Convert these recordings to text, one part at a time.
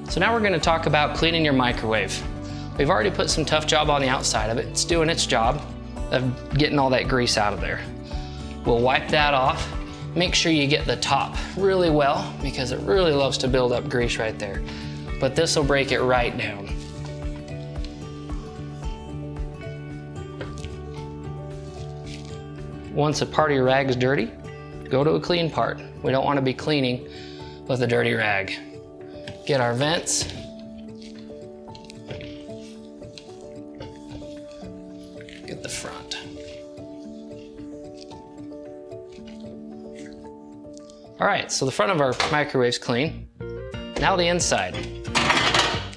So now we're going to talk about cleaning your microwave. We've already put some tough job on the outside of it. It's doing its job of getting all that grease out of there. We'll wipe that off. Make sure you get the top really well because it really loves to build up grease right there. But this will break it right down. Once a part of your rag is dirty, go to a clean part. We don't want to be cleaning with a dirty rag. Get our vents. Get the front. All right, so the front of our microwave's clean. Now the inside.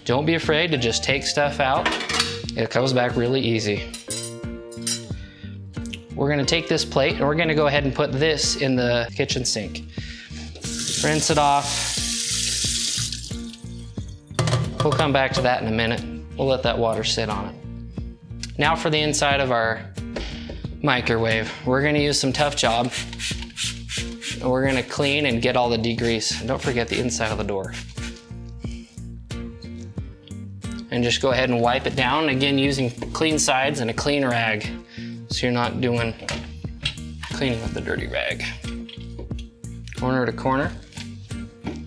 Don't be afraid to just take stuff out. It comes back really easy. We're gonna take this plate and we're gonna go ahead and put this in the kitchen sink. Rinse it off. We'll come back to that in a minute. We'll let that water sit on it. Now for the inside of our microwave. We're gonna use some Tough Job. And we're gonna clean and get all the degrease. And don't forget the inside of the door. And just go ahead and wipe it down, again using clean sides and a clean rag. So you're not doing cleaning with the dirty rag. Corner to corner.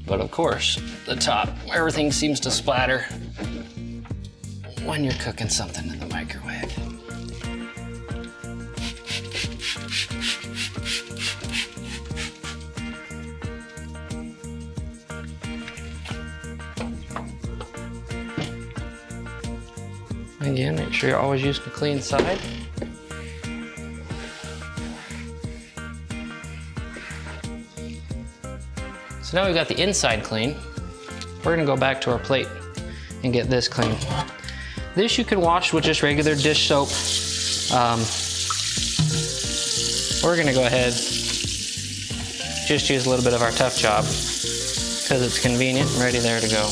But of course, the top, everything seems to splatter when you're cooking something in the microwave. Again, make sure you're always using the clean side. So now we've got the inside clean. We're gonna go back to our plate and get this clean. This you can wash with just regular dish soap. We're gonna go ahead, just use a little bit of our Tough Job because it's convenient and ready there to go.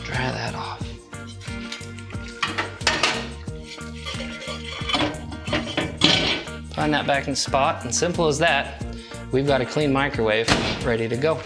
Dry that off. Find that back in spot, and simple as that, we've got a clean microwave ready to go.